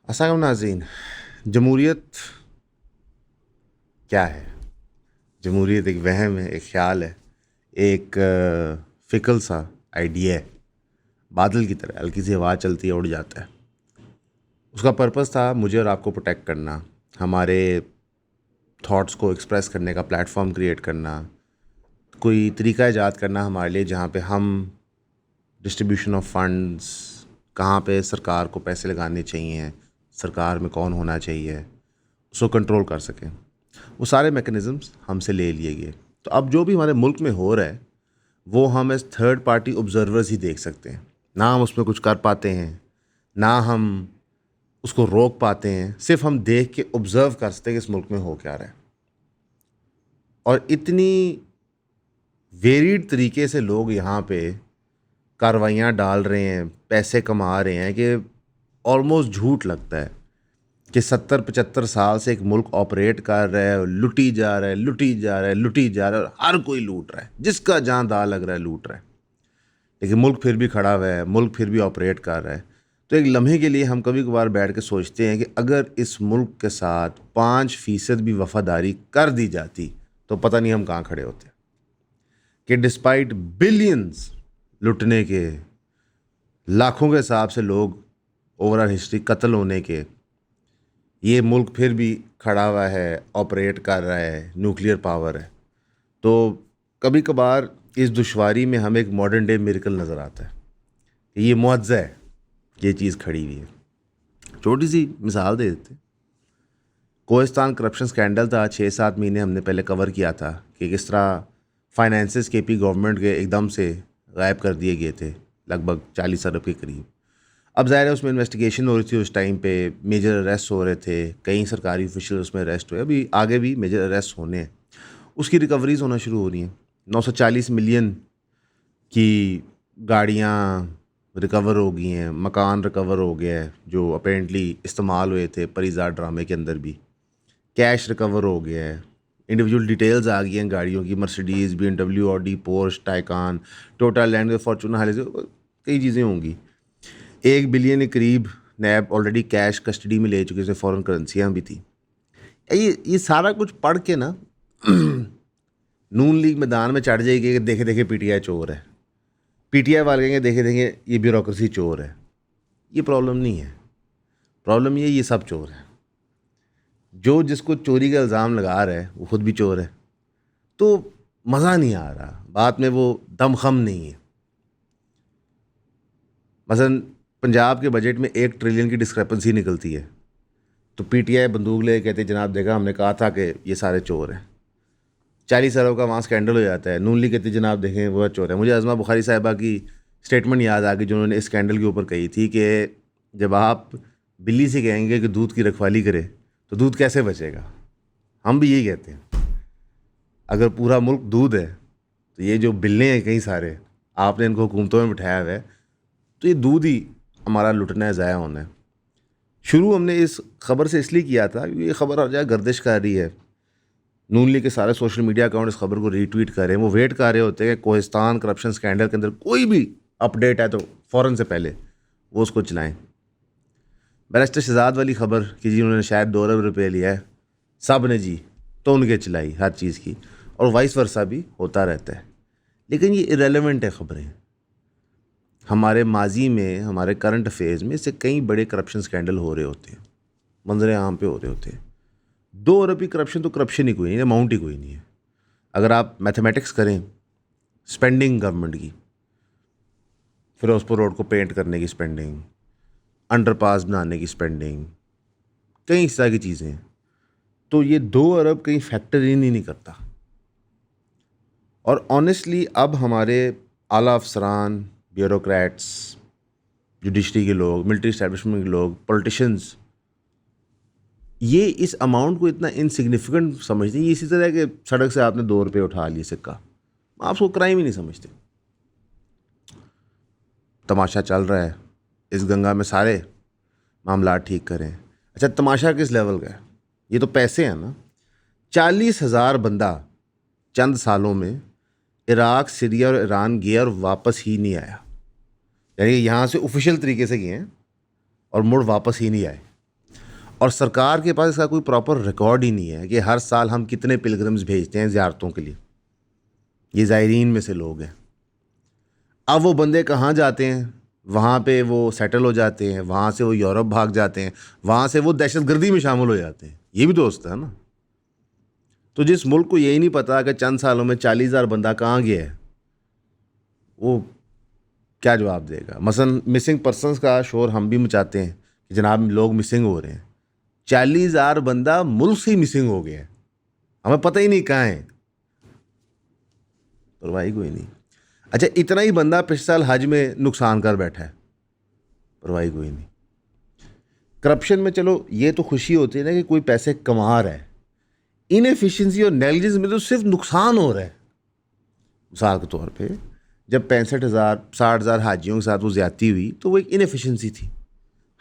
अस्सलाम नाज़रीन। जमहूरियत क्या है? जमहूरियत एक वहम है, एक ख़्याल है, एक फ़िक्र सा आइडिया है। बादल की तरह हल्की सी हवा चलती है, उड़ जाता है। उसका पर्पस था मुझे और आपको प्रोटेक्ट करना, हमारे थॉट्स को एक्सप्रेस करने का प्लेटफॉर्म क्रिएट करना, कोई तरीका ईजाद करना हमारे लिए जहाँ पे हम डिस्ट्रीब्यूशन ऑफ फंड्स, कहाँ पे सरकार को पैसे लगाने चाहिए, सरकार में कौन होना चाहिए, उसको कंट्रोल कर सकें। वो सारे मैकेनिज़म्स हमसे ले लिए गए। तो अब जो भी हमारे मुल्क में हो रहा है वो हम एज थर्ड पार्टी ऑब्जर्वर्स ही देख सकते हैं। ना हम उसमें कुछ कर पाते हैं, ना हम उसको रोक पाते हैं, सिर्फ हम देख के ऑब्ज़र्व कर सकते हैं कि इस मुल्क में हो क्या रहा है। और इतनी वेरीड तरीके से लोग यहाँ पे कार्रवाइयाँ डाल रहे हैं, पैसे कमा रहे हैं कि ऑलमोस्ट झूठ लगता है कि 70-75 साल से एक मुल्क ऑपरेट कर रहा है, लुटी जा रहा है, लुटी जा रहा है, लुटी जा रहा है, और हर कोई लूट रहा है, जिसका जहाँ दांव लग रहा है लूट रहा है। लेकिन मुल्क फिर भी खड़ा हुआ है, मुल्क फिर भी ऑपरेट कर रहा है। तो एक लम्हे के लिए हम कभी कभार बैठ के सोचते हैं कि अगर इस मुल्क के साथ 5% भी वफादारी कर दी जाती तो पता नहीं हम कहाँ खड़े होते। कि डिस्पाइट बिलियंस लुटने के, लाखों के हिसाब से लोग ओवरऑल हिस्ट्री कत्ल होने के, ये मुल्क फिर भी खड़ा हुआ है, ऑपरेट कर रहा है, न्यूक्लियर पावर है। तो कभी कभार इस दुश्वारी में हमें एक मॉडर्न डे मिरेकल नज़र आता है कि ये मुआवजा है, ये चीज़ खड़ी हुई है। छोटी सी मिसाल दे देते। कोहिस्तान करप्शन स्कैंडल था, 6-7 महीने हमने पहले कवर किया था कि किस तरह फाइनेंसेस केपी गवर्नमेंट के एकदम से गायब कर दिए गए थे, लगभग 40 अरब के करीब। अब ज़ाहिर है उसमें इन्वेस्टिगेशन हो रही थी, उस टाइम पे मेजर अरेस्ट हो रहे थे, कई सरकारी ऑफिशियल उसमें अरेस्ट हुए, अभी आगे भी मेजर अरेस्ट होने हैं। उसकी रिकवरीज होना शुरू हो रही हैं। 940 मिलियन की गाड़ियाँ रिकवर हो गई हैं, मकान रिकवर हो गया है जो अपेरेंटली इस्तेमाल हुए थे परिज़ाद ड्रामे के अंदर भी, कैश रिकवर हो गया है, इंडिविजुअल डिटेल्स आ गई हैं गाड़ियों की, Mercedes, BMW, Audi, Porsche, Taycan, Toyota land, Fortuner, Highland, कई चीज़ें होंगी। 1 बिलियन के करीब नैब ऑलरेडी कैश कस्टडी में ले चुके थे, फॉरेन करेंसियाँ भी थी। ये सारा कुछ पढ़ के ना नून लीग मैदान में चढ़ जाएगी कि देखे देखे PTI चोर है, PTI वाले कहेंगे देखे देखे ये ब्यूरोक्रेसी चोर है। ये प्रॉब्लम नहीं है, प्रॉब्लम ये सब चोर है। जो जिसको चोरी का इल्ज़ाम लगा रहा है वो खुद भी चोर है। तो मज़ा नहीं आ रहा, बात में वो दमखम नहीं है। मसलन पंजाब के बजट में 1 ट्रिलियन की डिस्क्रेपेंसी निकलती है, तो PTI बंदूक ले कहते जनाब देखा हमने कहा था कि ये सारे चोर हैं। 40 अरब का वहाँ स्कैंडल हो जाता है, नून लीग कहती जनाब देखें वो चोर है। मुझे अज़मा बुखारी साहिबा की स्टेटमेंट याद आ गई जिन्होंने इस स्कैंडल के ऊपर कही थी कि जब आप बिल्ली से कहेंगे कि दूध की रखवाली करे तो दूध कैसे बचेगा। हम भी यही कहते हैं, अगर पूरा मुल्क दूध है तो ये जो बिल्ले हैं कई सारे, आपने इनको हुकूमतों में बिठाया हुआ है, तो ये दूध ही हमारा लुटना है, ज़ाया होना है। शुरू हमने इस खबर से इसलिए किया था क्योंकि ये खबर हर जगह गर्दिश कर रही है। नून लीग के सारे सोशल मीडिया अकाउंट इस खबर को रीट्वीट कर रहे हैं। वो वेट कर रहे होते हैं कि कोहिस्तान करप्शन स्कैंडल के अंदर कोई भी अपडेट है तो फ़ौरन से पहले वो उसको चलाएं। बैरिस्टर शहजाद वाली खबर कि जी उन्होंने शायद 2 अरब रुपये लिया है, सब ने जी तो उनके चलाई हर चीज़ की, और वाइस वर्सा भी होता रहता है। लेकिन ये इरेलीवेंट है खबरें। हमारे माजी में, हमारे करंट अफेयर्स में इससे कई बड़े करप्शन स्कैंडल हो रहे होते हैं, मंजर आम पे हो रहे होते हैं। 2 अरब की करप्शन तो करप्शन ही कोई नहीं है, अमाउंट ही कोई नहीं है। अगर आप मैथमेटिक्स करें स्पेंडिंग गवर्नमेंट की, फिरोजपुर रोड को पेंट करने की स्पेंडिंग, अंडरपास बनाने की स्पेंडिंग, कई इस तरह की चीज़ें हैं, तो ये 2 अरब कहीं फैक्टर इन ही नहीं करता। और ऑनेस्टली अब हमारे आला अफसरान, ब्यूरोक्रेट्स, जुडिशरी के लोग, मिलिट्री इस्टेब्लिशमेंट के लोग, पॉलिटिशियंस, ये इस अमाउंट को इतना इनसिग्निफिकेंट समझते हैं। ये इसी तरह के सड़क से आपने 2 रुपये उठा लिए सिक्का, आप उसको क्राइम ही नहीं समझते। तमाशा चल रहा है, इस गंगा में सारे मामला ठीक करें। अच्छा, तमाशा किस लेवल का है? ये तो पैसे हैं ना। 40,000 बंदा चंद सालों में इराक, सीरिया और ईरान गया और वापस ही नहीं आया। यानी यहाँ से ऑफिशियल तरीके से गए हैं और मुड़ वापस ही नहीं आए। और सरकार के पास इसका कोई प्रॉपर रिकॉर्ड ही नहीं है कि हर साल हम कितने पिलग्रिम्स भेजते हैं ज़ियारतों के लिए। ये ज़ायरीन में से लोग हैं। अब वो बंदे कहाँ जाते हैं, वहाँ पे वो सेटल हो जाते हैं, वहाँ से वो यूरोप भाग जाते हैं, वहाँ से वो दहशतगर्दी में शामिल हो जाते हैं। ये भी दोस्त है ना। तो जिस मुल्क को यही नहीं पता कि चंद सालों में 40,000 बंदा कहाँ गया है, वो क्या जवाब देगा। मसलन मिसिंग पर्सनस का शोर हम भी मचाते हैं कि जनाब लोग मिसिंग हो रहे हैं। 40,000 बंदा मुल्क से ही मिसिंग हो गया है, हमें पता ही नहीं कहाँ है, परवाही कोई नहीं। अच्छा, इतना ही बंदा पिछले साल हज में नुकसान कर बैठा है, परवाही कोई नहीं। करप्शन में चलो ये तो खुशी होती है ना कि कोई पैसे कमा रहा है, इनएफिशिएंसी और नेग्लिजेंस में तो सिर्फ नुकसान हो रहा है। मिसाल के तौर पे जब 65,000 60,000 हाजियों के साथ वो ज़्यादती हुई तो वो एक इनएफिशिएंसी थी,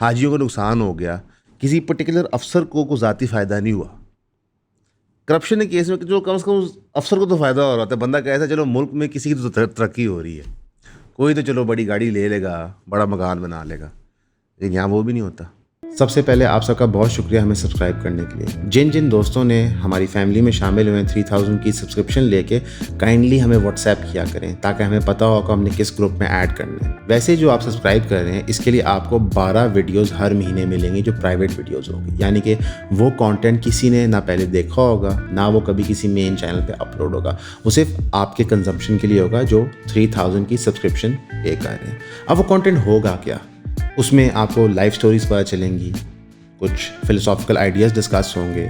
हाजियों को नुकसान हो गया, किसी पर्टिकुलर अफसर को ज़ाती फ़ायदा नहीं हुआ। करप्शन के केस में जो कम से कम उस अफसर को तो फ़ायदा हो रहा था, बंदा कहता चलो मुल्क में किसी की तो तरक्की हो रही है, कोई तो चलो बड़ी गाड़ी ले लेगा, बड़ा मकान बना लेगा, लेकिन यहाँ वो भी नहीं होता। सबसे पहले आप सबका बहुत शुक्रिया हमें सब्सक्राइब करने के लिए। जिन जिन दोस्तों ने हमारी फैमिली में शामिल हुए 3000 की सब्सक्रिप्शन लेके, काइंडली हमें व्हाट्सएप किया करें ताकि हमें पता हो कि हमने किस ग्रुप में ऐड करना है। वैसे जो आप सब्सक्राइब कर रहे हैं इसके लिए आपको 12 वीडियोस हर महीने मिलेंगे जो प्राइवेट वीडियोस होंगी, यानी कि वो कंटेंट किसी ने ना पहले देखा होगा ना वो कभी किसी मेन चैनल पे अपलोड होगा, वो सिर्फ आपके कंजम्पशन के लिए होगा जो 3000 की सब्सक्रिप्शन पे कर रहे हैं। अब वो कंटेंट होगा क्या, उसमें आपको लाइफ स्टोरीज पता चलेंगी, कुछ फिलोसॉफिकल आइडियाज़ डिस्कस होंगे,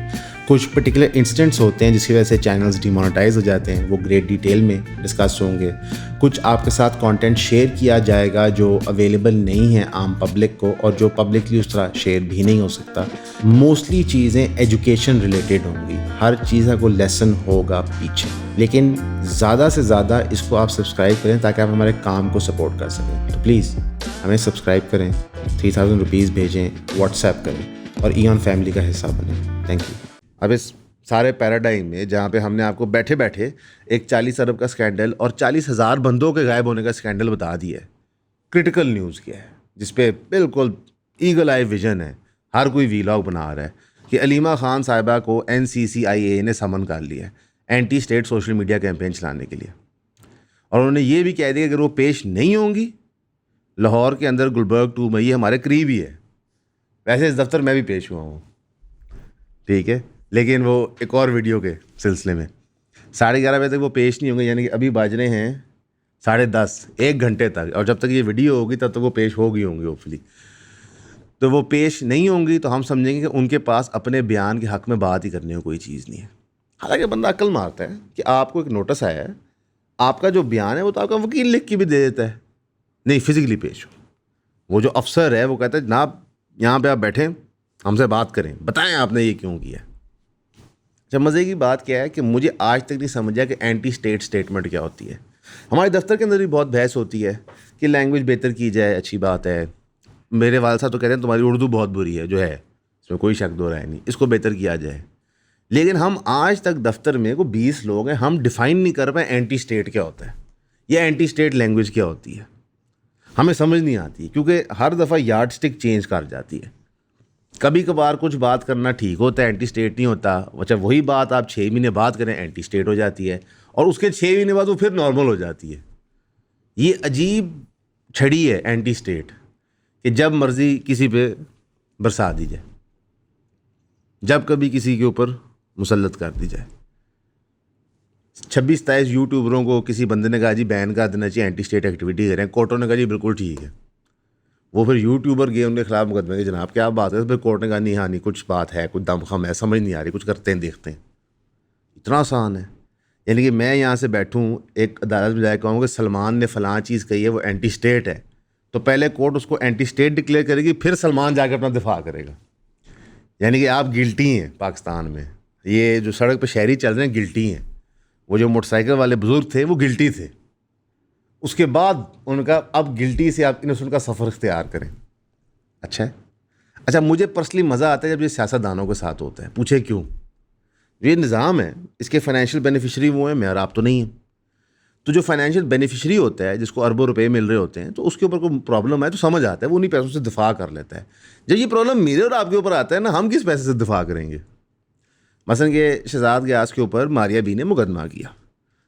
कुछ पर्टिकुलर इंसिडेंट्स होते हैं जिसकी वजह से चैनल्स डिमोनेटाइज हो जाते हैं, वो ग्रेट डिटेल में डिस्कस होंगे, कुछ आपके साथ कंटेंट शेयर किया जाएगा जो अवेलेबल नहीं है आम पब्लिक को और जो पब्लिकली उस तरह शेयर भी नहीं हो सकता। मोस्टली चीज़ें एजुकेशन रिलेटेड होंगी, हर चीज़ का कोई लेसन होगा पीछे, लेकिन ज़्यादा से ज़्यादा इसको आप सब्सक्राइब करें ताकि आप हमारे काम को सपोर्ट कर सकें। तो प्लीज़ हमें सब्सक्राइब करें, 3000 रुपीज़ भेजें, व्हाट्सएप करें और ईऑन फैमिली का हिस्सा बनें। Thank you. अब इस सारे पैराडाइम में जहाँ पे हमने आपको बैठे बैठे एक 40 अरब का स्कैंडल और 40,000 बंदों के गायब होने का स्कैंडल बता दिया है, क्रिटिकल न्यूज़ किया है, जिसपे बिल्कुल ईगल आई विजन है, हर कोई वीलॉग बना रहा है कि अलीमा खान साहिबा को NCCIA ने समन कर लिया है anti state social media campaign चलाने के लिए। और उन्होंने ये भी कह दिया कि अगर वो पेश नहीं होंगी लाहौर के अंदर गुलबर्ग 2 में, ये हमारे करीब ही है, वैसे इस दफ्तर में भी पेश हुआ हूँ, ठीक है, लेकिन वो एक और वीडियो के सिलसिले में 11:30 बजे तक वो पेश नहीं होंगे, यानी कि अभी बज रहे हैं 10:30, 1 घंटे तक, और जब तक ये वीडियो होगी तब तक वो पेश हो गई होंगी होपफुली। तो वो पेश नहीं होंगी तो हम समझेंगे कि उनके पास अपने बयान के हक़ में बात ही करने को कोई चीज़ नहीं है। हालांकि बंदा अक्ल मारता है कि आपको एक नोटिस आया है, आपका जो बयान है वो तो आपका वकील लिख के भी दे देता है, नहीं फिज़िकली पेश हो। वो जो अफसर है वो कहता है जनाब यहाँ पे आप बैठें, हमसे बात करें, बताएं आपने ये क्यों किया। जब मज़े की बात क्या है कि मुझे आज तक नहीं समझा कि एंटी स्टेट स्टेटमेंट क्या होती है। हमारे दफ्तर के अंदर भी बहुत बहस होती है कि लैंग्वेज बेहतर की जाए, अच्छी बात है। मेरे वाल साहब तो कहते हैं तुम्हारी उर्दू बहुत बुरी है, जो है इसमें कोई शक दो राय नहीं, इसको बेहतर किया जाए। लेकिन हम आज तक दफ्तर में को 20 लोग हैं, हम डिफ़ाइन नहीं कर पाए एंटी स्टेट क्या होता है या एंटी स्टेट लैंग्वेज क्या होती है, हमें समझ नहीं आती, क्योंकि हर दफ़ा यार्ड स्टिक चेंज कर जाती है। कभी कभार कुछ बात करना ठीक होता है, एंटी स्टेट नहीं होता। अच्छा, वही बात आप 6 महीने बाद करें एंटी स्टेट हो जाती है, और उसके 6 महीने बाद वो फिर नॉर्मल हो जाती है। ये अजीब छड़ी है एंटी स्टेट कि जब मर्ज़ी किसी पे बरसा दी जाए, जब कभी किसी के ऊपर मुसल्लत कर दी जाए। 26-27 यूट्यूबरों को किसी बंदे ने कहा जी बैन कर देना चाहिए, एंटी स्टेट एक्टिविटी करें, कोर्टों ने कहा जी बिल्कुल ठीक है। वो फिर यूट्यूबर गए, उनके खिलाफ मुकदमे के, जनाब क्या बात है, फिर कोर्ट ने कहा नहीं, हाँ नहीं कुछ बात है, कुछ दमखम है, समझ नहीं आ रही, कुछ करते हैं देखते हैं। इतना आसान है। यानी कि मैं यहाँ से बैठूँ एक अदालत में जाकर कहूँ कि सलमान ने फ़लाँ चीज़ कही है वो एंटी स्टेट है, तो पहले कोर्ट उसको एंटी स्टेट डिक्लेयर करेगी, फिर सलमान जाकर अपना दिफा करेगा। यानी कि आप गिल्टी हैं पाकिस्तान में, ये जो सड़क पर शहरी चल रहे हैं गिल्टी हैं। वो जो मोटरसाइकिल वाले बुज़ुर्ग थे वो गिल्टी थे, उसके बाद उनका अब गिल्टी से आप इनोसेंट का सफ़र इख्तियार करें। अच्छा है। अच्छा, मुझे पर्सनली मज़ा आता है जब ये सियासतदानों के साथ होता है। पूछे क्यों? ये निज़ाम है, इसके फाइनेंशियल बेनिफिशरी वो हैं, मैं और आप तो नहीं हैं। तो जो फाइनेंशियल बेनिफिशियरी होता है, जिसको अरबों रुपए मिल रहे होते हैं, तो उसके ऊपर कोई प्रॉब्लम है तो समझ आता है, वो उन्हीं पैसों से दिफा कर लेता है। जब ये प्रॉब्लम मेरे और आपके ऊपर आता है ना, हम किस पैसे से दिफा करेंगे? मसलन कि शहजाद गियास के ऊपर मारिया बी ने मुकदमा किया,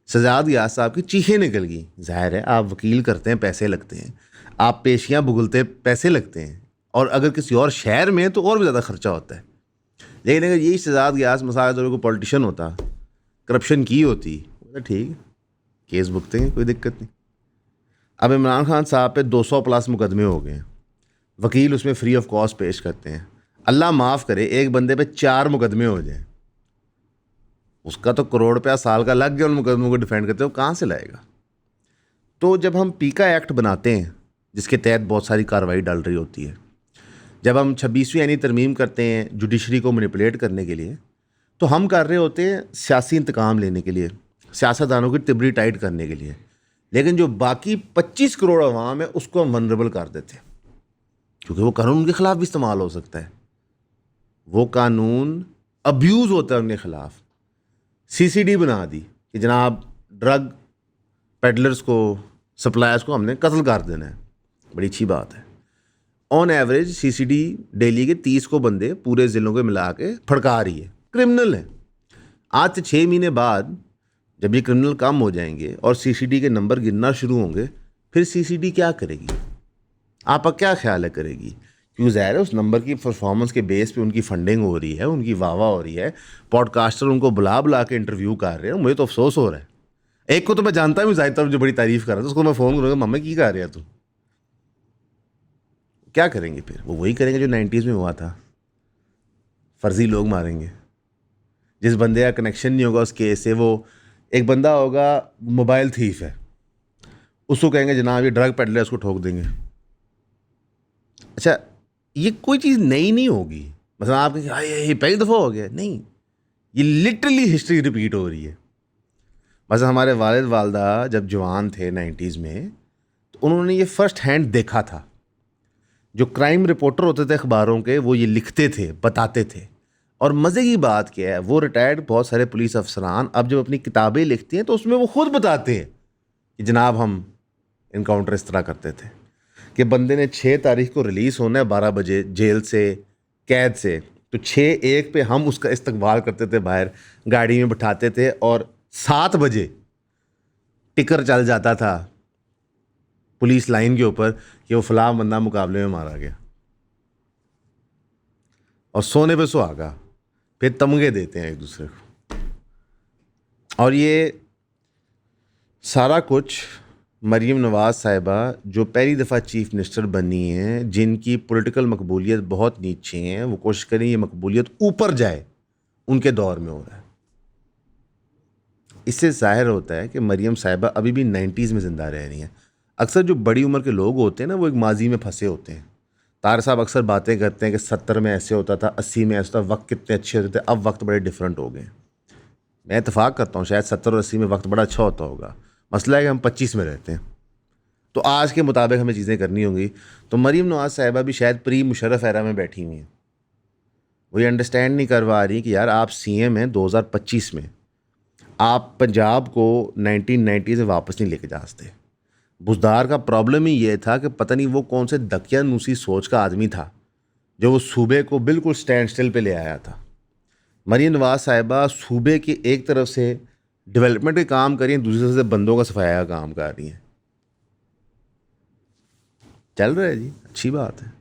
शहजाद गियास साहब की चीखें निकल गई। जाहिर है, आप वकील करते हैं, पैसे लगते हैं, आप पेशियाँ भुगलते हैं, पैसे लगते हैं, और अगर किसी और शहर में तो और भी ज़्यादा खर्चा होता है। लेकिन अगर यही शहजाद गियास मसाला को पॉलिटिशियन होता, करप्शन की होती, तो ठीक, केस भुगतेंगे, कोई दिक्कत नहीं। अब इमरान खान साहब पे 200+ मुकदमे हो गए हैं, वकील उसमें फ्री ऑफ कॉस्ट पेश करते हैं। अल्लाह माफ़ करे, एक बंदे पे 4 मुकदमे हो जाए, उसका तो करोड़ रुपया साल का लग गया उन मुकदमों को डिफेंड करते हो, कहाँ से लाएगा? तो जब हम पीका एक्ट बनाते हैं, जिसके तहत बहुत सारी कार्रवाई डाल रही होती है, जब हम 26वीं यानी तरमीम करते हैं जुडिशरी को मैनिपुलेट करने के लिए, तो हम कर रहे होते हैं सियासी इंतकाम लेने के लिए, सियासतदानों की तिबरी टाइट करने के लिए। लेकिन जो बाकी 25 करोड़ अवाम है, उसको हम वनरेबल कर देते हैं, क्योंकि वो कानून उनके ख़िलाफ़ भी इस्तेमाल हो सकता है, वो कानून अब्यूज़ होता है उनके ख़िलाफ़। CCD बना दी कि जनाब ड्रग पेडलर्स को, सप्लायर्स को हमने कत्ल कर देना है, बड़ी अच्छी बात है। ऑन एवरेज CCD दिल्ली के 30 को बंदे पूरे ज़िलों के मिला के फड़का रही है, क्रिमिनल है। आज से 6 महीने बाद जब ये क्रिमिनल कम हो जाएंगे और CCD के नंबर गिनना शुरू होंगे, फिर CCD क्या करेगी? आपका क्या ख्याल है करेगी? क्यों? ज़ाहिर है उस नंबर की परफॉर्मेंस के बेस पे उनकी फंडिंग हो रही है, उनकी वाह हो रही है, पॉडकास्टर उनको बुला बुला के इंटरव्यू कर रहे हैं। मुझे तो अफसोस हो रहा है, एक को तो मैं जानता भी, जाहिर तौर जो बड़ी तारीफ़ कर रहा था, उसको मैं फ़ोन करूँगा, मम्मा की कर रहे हैं तू? क्या करेंगे फिर? वो वही करेंगे जो 90s में हुआ था, फर्जी लोग मारेंगे। जिस बंदे का कनेक्शन नहीं होगा उस केस से, वो एक बंदा होगा मोबाइल थीफ है, उसको कहेंगे जनाब ये ड्रग पेडलर, उसको ठोक देंगे। अच्छा, ये कोई चीज़ नई नहीं होगी, मतलब आप कहेंगे ये पहली दफ़ा हो गया, नहीं, ये लिटरली हिस्ट्री रिपीट हो रही है। बस हमारे वालिद वालदा जब जवान थे 90s में, तो उन्होंने ये फ़र्स्ट हैंड देखा था। जो क्राइम रिपोर्टर होते थे अखबारों के, वो ये लिखते थे, बताते थे। और मज़े की बात क्या है, वो रिटायर्ड बहुत सारे पुलिस अफसरान अब जब अपनी किताबें लिखती हैं तो उसमें वो खुद बताते हैं कि जनाब हम इनकाउंटर इस तरह करते थे कि बंदे ने 6 तारीख को रिलीज़ होना है 12 बजे जेल से, कैद से, तो 6:01 पे हम उसका इस्तकबाल करते थे, बाहर गाड़ी में बिठाते थे, और 7 बजे टिकर चल जाता था पुलिस लाइन के ऊपर कि वो फलां बंदा मुकाबले में मारा गया, और सोने पे सुहागा, फिर तमगे देते हैं एक दूसरे को। और ये सारा कुछ मरीम नवाज़ साहिबा जो पहली दफ़ा चीफ मिनिस्टर बनी हैं, जिनकी पॉलिटिकल मकबूलियत बहुत नीचे हैं, वो कोशिश करें ये मकबूलियत ऊपर जाए, उनके दौर में हो रहा है। इससे ज़ाहिर होता है कि मरीम साहिबा अभी भी 90s में ज़िंदा रह रही हैं। अक्सर जो बड़ी उम्र के लोग होते हैं ना, वो एक माजी में फंसे होते हैं। तार साहब अक्सर बातें करते हैं कि 70 में ऐसे होता था, 80 में ऐसा था, वक्त कितने अच्छे होते थे, अब वक्त बड़े डिफरेंट हो गए। मैं इत्तेफाक करता हूँ, शायद 70 और 80 में वक्त बड़ा अच्छा होता होगा, मसला है कि हम 25 में रहते हैं, तो आज के मुताबिक हमें चीज़ें करनी होंगी। तो मरीम नवाज़ साहिबा भी शायद प्री मुशर्रफ एरा में बैठी हुई हैं, वो ये अंडरस्टैंड नहीं करवा रही कि यार आप CM हैं 2025 में, आप पंजाब को 1990 से वापस नहीं लेके जा सकते। बुज़दार का प्रॉब्लम ही ये था कि पता नहीं वो कौन से दकियानूसी सोच का आदमी था जो वो सूबे को बिल्कुल स्टैंड स्टिल पे ले आया था। मरीम नवाज़ साहिबा सूबे की एक तरफ से डेवलपमेंट के काम कर रही हैं, दूसरी तरफ से बंदों का सफाया का काम कर रही हैं। चल रहा है जी, अच्छी बात है।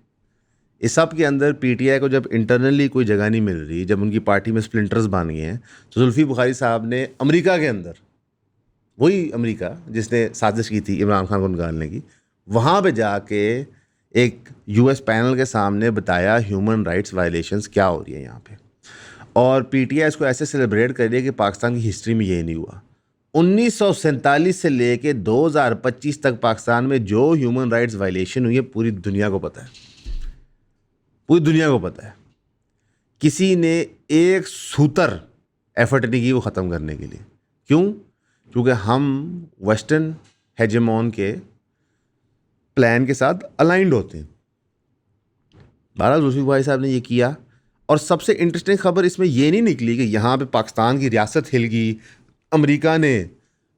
इस सब के अंदर PTI को जब इंटरनली कोई जगह नहीं मिल रही, जब उनकी पार्टी में स्प्लिंटर्स बन गए हैं, तो जुल्फ़ी बुखारी साहब ने अमेरिका के अंदर, वही अमेरिका जिसने साजिश की थी इमरान खान को निकालने की, वहाँ पे जाके एक US पैनल के सामने बताया ह्यूमन राइट्स वायलेशंस क्या हो रही है यहाँ पे। और PTI इसको ऐसे सेलिब्रेट कर रही है कि पाकिस्तान की हिस्ट्री में ये नहीं हुआ। 1947 से लेके 2025 तक पाकिस्तान में जो ह्यूमन राइट्स वायलेशन हुई है, पूरी दुनिया को पता है, पूरी दुनिया को पता है। किसी ने एक सूतर एफर्ट नहीं की वो ख़त्म करने के लिए। क्यों? क्योंकि हम वेस्टर्न हेजेमॉन के प्लान के साथ अलाइंड होते हैं। बहरहाल जुल्फ़ी भाई साहब ने ये किया, और सबसे इंटरेस्टिंग खबर इसमें ये नहीं निकली कि यहाँ पे पाकिस्तान की रियासत हिल गई, अमेरिका ने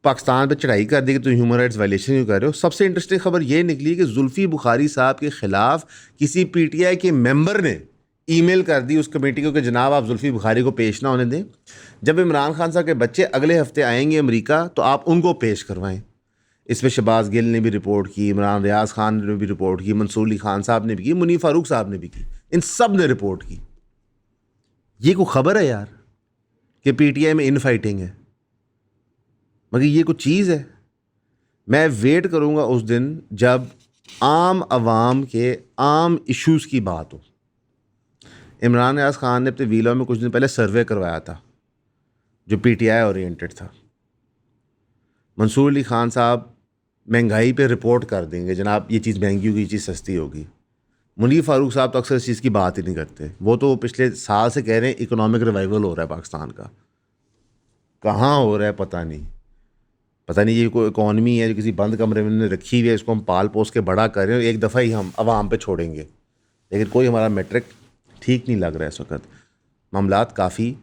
पाकिस्तान पे चढ़ाई कर दी कि तुम ह्यूमन राइट्स वायलेशन क्यों कर रहे हो। सबसे इंटरेस्टिंग खबर ये निकली कि जुल्फी बुखारी साहब के खिलाफ किसी पीटीआई के मेंबर ने ईमेल कर दी उस कमेटी को कि जनाब आप जुल्फी बुखारी को पेश ना होने दें, जब इमरान खान साहब के बच्चे अगले हफ्ते आएंगे अमेरिका तो आप उनको पेश करवाएं। इस पर शहबाज गिल ने भी रिपोर्ट की, इमरान रियाज खान ने भी रिपोर्ट की, मंसूर अली खान साहब ने भी की, मुनीर फारूक साहब ने भी की, इन सब ने रिपोर्ट की। ये कोई खबर है यार कि पीटीआई में इन फाइटिंग है? मगर ये कुछ चीज़ है? मैं वेट करूँगा उस दिन जब आम आवाम के आम इश्यूज़ की बात हो। इमरान रियाज खान ने अपने वीलॉ में कुछ दिन पहले सर्वे करवाया था जो पीटीआई ओरिएंटेड था। मंसूर अली खान साहब महंगाई पे रिपोर्ट कर देंगे, जनाब ये चीज़ महंगी होगी, ये चीज़ सस्ती होगी। मुनीर फारूक साहब तो अक्सर इस चीज़ की बात ही नहीं करते। वो तो पिछले साल से कह रहे हैं इकोनॉमिक रिवाइवल हो रहा है पाकिस्तान का। कहाँ हो रहा है पता नहीं। पता नहीं ये कोई इकॉनमी है जो किसी बंद कमरे में उन्होंने रखी हुई है, इसको हम पाल पोस के बड़ा कर रहे हैं, एक दफ़ा ही हम आवाम पे छोड़ेंगे। लेकिन कोई हमारा मेट्रिक ठीक नहीं लग रहा है इस वक्त। मामलात काफ़ी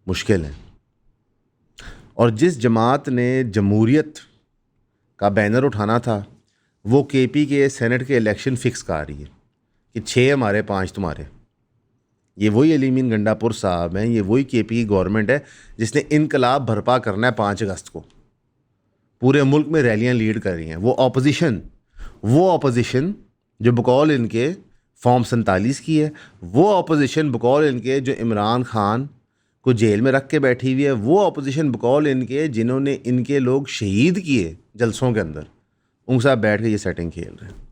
मुश्किल हैं। और जिस जमात ने जमहूरियत का बैनर उठाना था वो केपी के सेनेट के इलेक्शन फिक्स कर रही है कि 6 हमारे 5 तुम्हारे। ये वही अली मीन गंडापुर साहब हैं, ये वही केपी की गवर्नमेंट है जिसने इनकलाब भरपा करना है 5 अगस्त को। पूरे मुल्क में रैलियां लीड कर रही हैं। वो ऑपोजिशन जो बकौल इनके फॉर्म 47 की है, वो ऑपोजिशन बकौल इनके जो इमरान खान को जेल में रख के बैठी हुई है, वो ऑपोजिशन बकौल इनके जिन्होंने इनके लोग शहीद किए जलसों के अंदर, उनके साथ बैठ के ये सेटिंग खेल रहे हैं।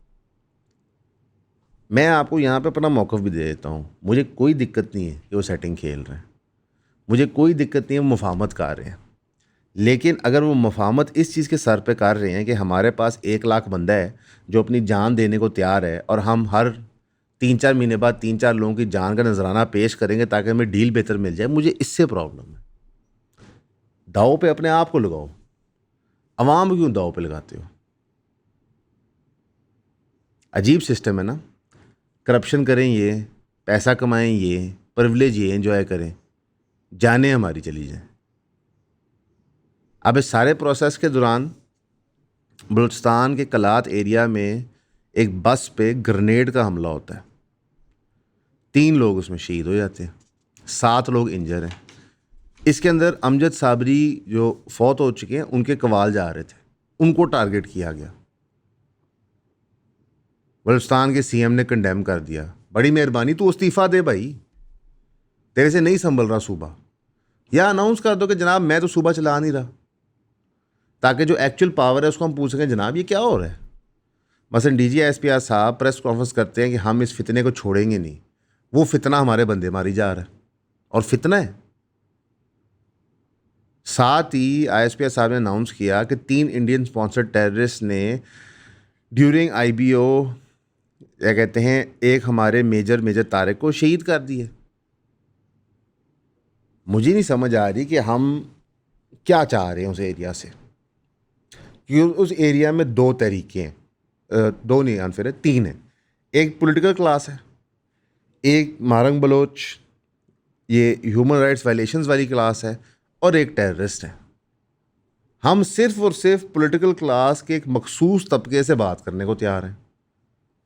मैं आपको यहाँ पे अपना मौक़िफ़ भी दे देता हूँ। मुझे कोई दिक्कत नहीं है कि वो सेटिंग खेल रहे हैं, मुझे कोई दिक्कत नहीं है वो मुफाहमत कर रहे हैं। लेकिन अगर वो मुफाहमत इस चीज़ के सर पे कर रहे हैं कि हमारे पास 1 लाख बंदा है जो अपनी जान देने को तैयार है और हम हर 3-4 महीने बाद 3-4 लोगों की जान का नजराना पेश करेंगे ताकि हमें डील बेहतर मिल जाए, मुझे इससे प्रॉब्लम है। दाव पे अपने आप को लगाओ, अवाम क्यों दाव पे लगाते हो? अजीब सिस्टम है ना। करप्शन करें ये, पैसा कमाएं ये, प्रिविलेज ये एंजॉय करें, जाने हमारी चली जाए। अब इस सारे प्रोसेस के दौरान बलूचिस्तान के कलात एरिया में एक बस पे ग्रेनेड का हमला होता है। 3 लोग उसमें शहीद हो जाते हैं, 7 लोग इंजर हैं। इसके अंदर अमजद साबरी जो फौत हो चुके हैं उनके कवाल जा रहे थे, उनको टारगेट किया गया। बलूचिस्तान के सीएम ने कंडेम कर दिया, बड़ी मेहरबानी तू इस्तीफ़ा दे भाई, तेरे से नहीं संभल रहा सूबा, या अनाउंस कर दो कि जनाब मैं तो सूबा चला नहीं रहा, ताकि जो एक्चुअल पावर है उसको हम पूछ सकें जनाब ये क्या हो रहा है। मसलन DGI-SPR साहब प्रेस कॉन्फ्रेंस करते हैं कि हम इस फितने को छोड़ेंगे नहीं, वो फितना हमारे बंदे मारी जा रहा है और फितना है। साथ ही ISPR साहब ने अनाउंस किया कि 3 इंडियन स्पॉन्सर्ड टेररिस्ट ने ड्यूरिंग IBO क्या कहते हैं एक हमारे मेजर तारिक को शहीद कर दिए। मुझे नहीं समझ आ रही कि हम क्या चाह रहे हैं उस एरिया से, क्योंकि उस एरिया में 2 तरीके हैं, 2 नहीं आंसर है, 3 है। एक पॉलिटिकल क्लास है, एक मारंग बलोच ये ह्यूमन राइट्स वायलेशंस वाली क्लास है, और एक टेररिस्ट है। हम सिर्फ और सिर्फ पॉलिटिकल क्लास के एक मखसूस तबके से बात करने को तैयार हैं।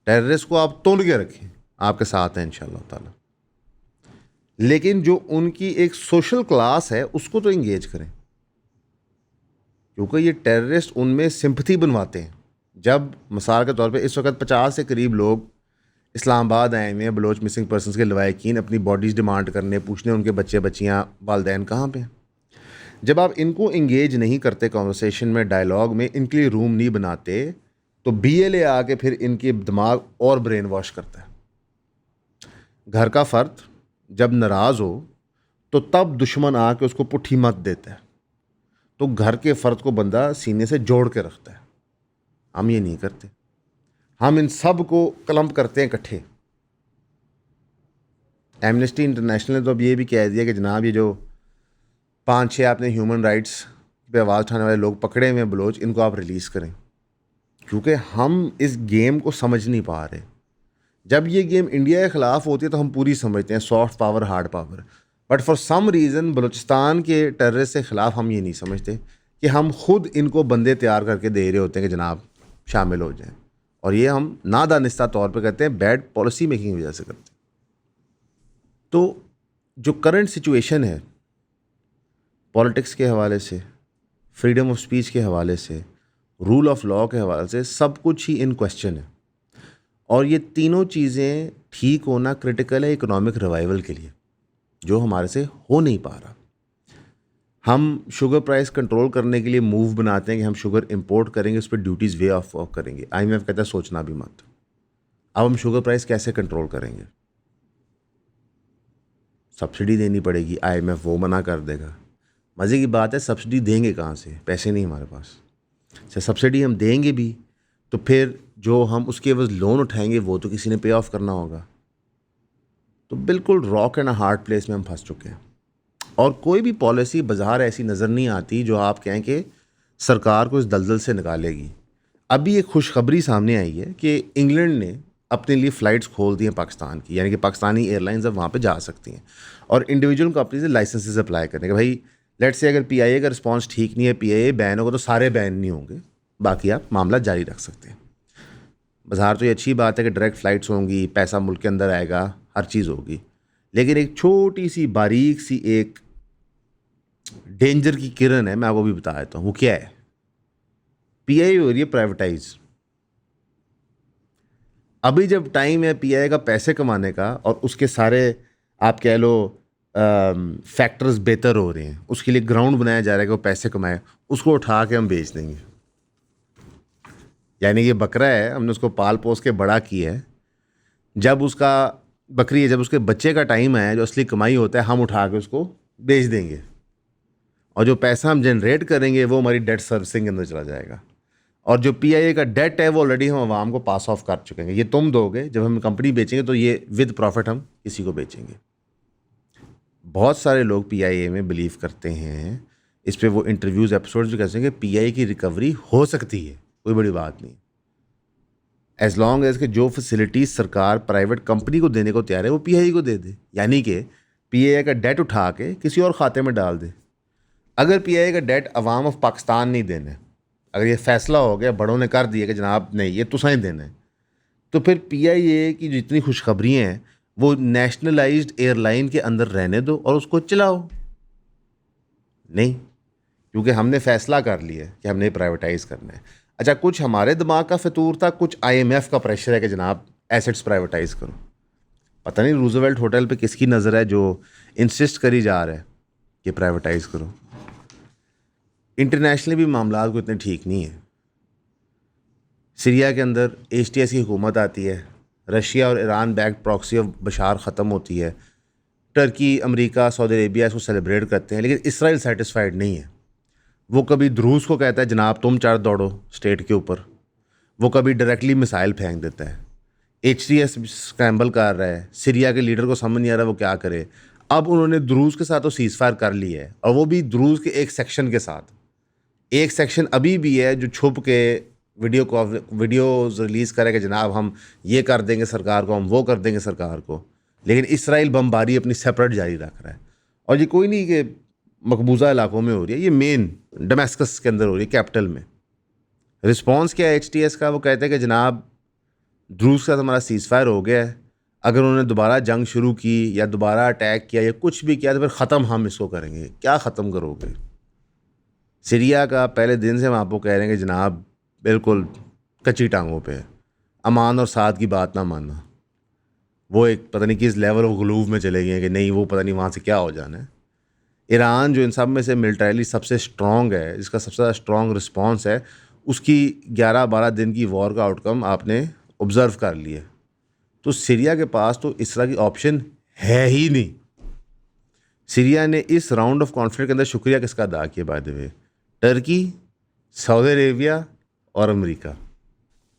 टेररिस्ट को आप तोड़ के रखें, आपके साथ हैं इंशाअल्लाह ताला, लेकिन जो उनकी एक सोशल क्लास है उसको तो इंगेज करें, क्योंकि ये टेररिस्ट उनमें सिंपथी बनवाते हैं। जब मिसाल के तौर पे इस वक्त 50 से करीब लोग इस्लामाबाद आए हुए हैं बलोच मिसिंग पर्सनस के लवाकिन अपनी बॉडीज़ डिमांड करने, पूछने उनके बच्चे बच्चियाँ वालदैन कहाँ पे हैं। जब आप इनको इंगेज नहीं करते कॉन्वर्सेशन में, डायलॉग में, इनके लिए रूम नहीं बनाते, तो BLA आके फिर इनके दिमाग और ब्रेन वॉश करता है। घर का फ़र्द जब नाराज़ हो तो तब दुश्मन आके उसको पुट्ठी मत देता है, तो घर के फ़र्द को बंदा सीने से जोड़ के रखता है। हम ये नहीं करते, हम इन सब को क्लम्प करते हैं इकट्ठे। एमनेस्टी इंटरनेशनल ने तो अब ये भी कह दिया कि जनाब ये जो 5-6 आपने ह्यूमन राइट्स पे आवाज़ उठाने वाले लोग पकड़े हुए हैं बलोच, इनको आप रिलीज़ करें, क्योंकि हम इस गेम को समझ नहीं पा रहे। जब ये गेम इंडिया के ख़िलाफ़ होती है तो हम पूरी समझते हैं, soft power hard power, but for some reason Balochistan के टेररिस्ट के ख़िलाफ़ हम ये नहीं समझते। कि हम खुद इनको बंदे तैयार करके दे रहे होते हैं कि जनाब शामिल हो जाएं, और ये हम नादानिस्ता तौर पे करते हैं, बैड पॉलिसी मेकिंग की वजह से करते हैं। तो जो करंट सिचुएशन है पॉलिटिक्स के हवाले से, फ्रीडम ऑफ स्पीच के हवाले से, रूल ऑफ लॉ के हवाले से, सब कुछ ही इन क्वेश्चन है। और ये तीनों चीज़ें ठीक होना क्रिटिकल है इकोनॉमिक रिवाइवल के लिए, जो हमारे से हो नहीं पा रहा। हम शुगर प्राइस कंट्रोल करने के लिए मूव बनाते हैं कि हम शुगर इंपोर्ट करेंगे, उस पर ड्यूटीज़ वे ऑफ करेंगे। IMF कहता है सोचना भी मत। अब हम शुगर प्राइस कैसे कंट्रोल करेंगे? सब्सिडी देनी पड़ेगी, IMF वो मना कर देगा। मज़े की बात है, सब्सिडी देंगे कहाँ से? पैसे नहीं हमारे पास। अच्छा, सब्सिडी हम देंगे भी तो फिर जो हम उसके एवज लोन उठाएंगे वो तो किसी ने पे ऑफ करना होगा। तो बिल्कुल रॉक एंड हार्ड प्लेस में हम फंस चुके हैं। और कोई भी पॉलिसी बाज़ार ऐसी नज़र नहीं आती जो आप कहें कि सरकार को इस दलदल से निकालेगी। अभी एक खुशखबरी सामने आई है कि इंग्लैंड ने अपने लिए फ़्लाइट्स खोल दी हैं पाकिस्तान की, यानी कि पाकिस्तानी एयरलाइंस अब वहाँ पे जा सकती हैं और इंडिविजुअल कंपनी से लाइसेंसेस अप्लाई करने के। भाई लेट से अगर PIA का रिस्पॉन्स ठीक नहीं है, PIA बैन होगा तो सारे बैन नहीं होंगे, बाकी आप मामला जारी रख सकते हैं। बाज़ार तो ये अच्छी बात है कि डायरेक्ट फ़्लाइट्स होंगी, पैसा मुल्क के अंदर आएगा, हर चीज़ होगी, लेकिन एक छोटी सी बारीक सी एक डेंजर की किरण है, मैं आपको भी बता देता हूँ वो क्या है। PIA हो रही है प्राइवेटाइज। अभी जब टाइम है PIA का पैसे कमाने का और उसके सारे आप कह लो फैक्टर्स बेहतर हो रहे हैं, उसके लिए ग्राउंड बनाया जा रहा है कि वो पैसे कमाए, उसको उठा के हम बेच देंगे। यानी कि बकरा है, हमने उसको पाल पोस के बड़ा किया है, जब उसका बकरी है, जब उसके बच्चे का टाइम आया, जो असली कमाई होता है, हम उठा के उसको बेच देंगे और जो पैसा हम जनरेट करेंगे वो हमारी डेट सर्विसिंग के अंदर चला जाएगा। और जो PIA का डेट है वो ऑलरेडी हम आवाम को पास ऑफ कर चुके हैं। ये तुम दोगे, जब हम कंपनी बेचेंगे तो ये विद प्रॉफिट हम किसी को बेचेंगे। बहुत सारे लोग PIA में बिलीव करते हैं, इस पर वो इंटरव्यूज़ एपिसोड्स भी कहते हैं कि PIA की रिकवरी हो सकती है, कोई बड़ी बात नहीं, एज लॉन्ग एज के जो फैसिलिटीज़ सरकार प्राइवेट कंपनी को देने को तैयार है वो PIA को दे दे। यानी कि PIA का डेट उठा के किसी और खाते में डाल दे। अगर PIA का डेट अवाम ऑफ पाकिस्तान नहीं देना है, अगर ये फैसला हो गया, बड़ों ने कर दिया कि जनाब नहीं ये तुसा ही देना है, तो फिर PIA की जितनी खुशखबरियाँ हैं वो नेशनलाइज्ड एयरलाइन के अंदर रहने दो और उसको चलाओ। नहीं, क्योंकि हमने फैसला कर लिया है कि हमने प्राइवेटाइज़ करना है। अच्छा, कुछ हमारे दिमाग का फितूर था, कुछ IMF का प्रेशर है कि जनाब एसेट्स प्राइवेटाइज़ करो। पता नहीं रूजवेल्ट होटल पे किसकी नज़र है जो इंसिस्ट करी जा रहा है कि प्राइवेटाइज़ करो। इंटरनेशनली भी मामला को इतने ठीक नहीं है। सीरिया के अंदर HTS की हुकूमत आती है, रशिया और ईरान बैक्ड प्रॉक्सी ऑफ बशार ख़त्म होती है, टर्की, अमेरिका, सऊदी अरेबिया इसको सेलिब्रेट करते हैं, लेकिन इसराइल सेटिस्फाइड नहीं है। वो कभी द्रूस को कहता है जनाब तुम चार दौड़ो स्टेट के ऊपर, वो कभी डायरेक्टली मिसाइल फेंक देता है, HTS स्क्रैम्बल कर रहा है, सीरिया के लीडर को समझ नहीं आ रहा वो क्या करे। अब उन्होंने द्रूस के साथ तो सीज़ फायर कर ली है, और वो भी द्रूस के एक सेक्शन के साथ। एक सेक्शन अभी भी है जो छुप के वीडियोज़ रिलीज़ करेगा, जनाब हम ये कर देंगे सरकार को, हम वो कर देंगे सरकार को, लेकिन इसराइल बमबारी अपनी सेपरेट जारी रख रहा है। और ये कोई नहीं कि मकबूजा इलाकों में हो रही है, ये मेन डमेस्कस के अंदर हो रही है, कैपिटल में। रिस्पॉन्स क्या है HTS का? वो कहते हैं कि जनाब द्रूस के साथ हमारा सीज़ फायर हो गया है, अगर उन्होंने दोबारा जंग शुरू की या दोबारा अटैक किया या कुछ भी किया तो फिर ख़त्म हम इसको करेंगे। क्या ख़त्म करोगे? सीरिया का पहले दिन से हम आपको कह रहे हैं कि जनाब बिल्कुल कच्ची टांगों पे है, अमान और साथ की बात ना मानना। वो एक पता नहीं किस लेवल ऑफ गलूव में चले गए हैं कि नहीं वो पता नहीं वहाँ से क्या हो जाना है। ईरान जो इन सब में से मिलिटरीली सबसे स्ट्रॉन्ग है, जिसका सबसे ज़्यादा स्ट्रॉन्ग रिस्पॉन्स है, उसकी 11-12 दिन की वॉर का आउटकम आपने ऑब्ज़र्व कर लिया। तो सीरिया के पास तो इस तरह की ऑप्शन है ही नहीं। सीरिया ने इस राउंड ऑफ कॉन्फ्लिक्ट के अंदर शुक्रिया किसका अदा किया by the way? Turkey, Saudi Arabia और अमेरिका।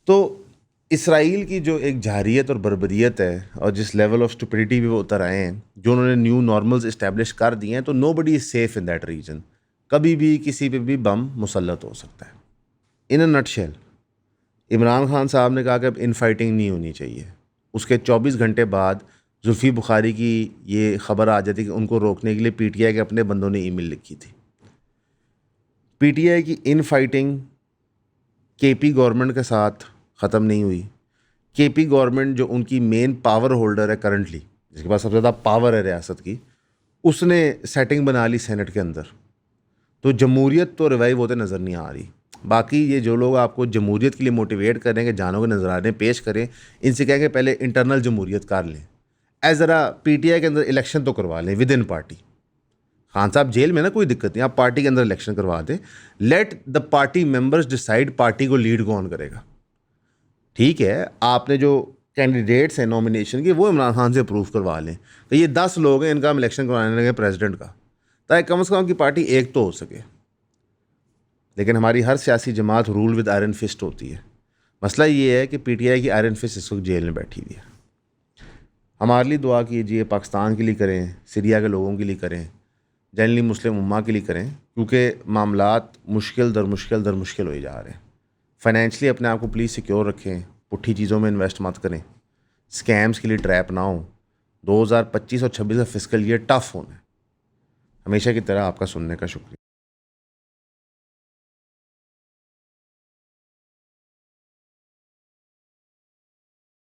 तो इसराइल की जो एक जहारियत और बर्बरियत है और जिस लेवल ऑफ स्टुपिडिटी भी वो उतर आए हैं, जो उन्होंने न्यू नॉर्मल्स इस्टेब्लिश कर दिए हैं, तो nobody is safe in that region. कभी भी किसी पे भी बम मुसल्लत हो सकता है। इन अ नटशेल, इमरान खान साहब ने कहा कि अब इन फाइटिंग नहीं होनी चाहिए। उसके 24 घंटे बाद जुल्फ़ी बुखारी की ये ख़बर आ जाती कि उनको रोकने के लिए PTI के अपने बंदों ने ईमेल लिखी थी। पीटीआई की इन फाइटिंग केपी गवर्नमेंट के साथ ख़त्म नहीं हुई। केपी गवर्नमेंट जो उनकी मेन पावर होल्डर है करंटली, जिसके पास सबसे ज़्यादा पावर है रियासत की, उसने सेटिंग बना ली सेनेट के अंदर। तो जमहूरियत तो रिवाइव होते नज़र नहीं आ रही। बाकी ये जो लोग आपको जमहूरियत के लिए मोटिवेट करें कि जानों के नजराने पेश करें, इनसे कहेंगे पहले इंटरनल जमहूरियत कर लें। ज़रा पीटीआई के अंदर इलेक्शन तो करवा लें विद इन पार्टी। खान साहब जेल में ना, कोई दिक्कत नहीं, आप पार्टी के अंदर इलेक्शन करवा दें। Let the party members decide party को लीड कौन करेगा। ठीक है, आपने जो कैंडिडेट्स हैं नॉमिनेशन के, वो इमरान खान से अप्रूव करवा लें। तो ये 10 लोग हैं, इनका हम इलेक्शन करवाने लगे प्रेसिडेंट का, ताकि कम से कम की पार्टी एक तो हो सके। लेकिन हमारी हर सियासी जमात रूल विद आयरन फिस्ट होती है। मसला ये है कि पीटीआई की आयरन फिस्ट इस वक्त जेल में बैठी हुई है। हमारे लिए दुआ कीजिए, पाकिस्तान के लिए करें, सीरिया के लोगों के लिए करें, जनरली मुस्लिम उम्मा के लिए करें, क्योंकि मामलात मुश्किल दर मुश्किल हो जा रहे हैं। फाइनेंशली अपने आप को प्लीज़ सिक्योर रखें, पुट्ठी चीज़ों में इन्वेस्ट मत करें, स्कैम्स के लिए ट्रैप ना हो। 2025 और 26 का फिस्कल ईयर टफ होना है। हमेशा की तरह आपका सुनने का शुक्रिया।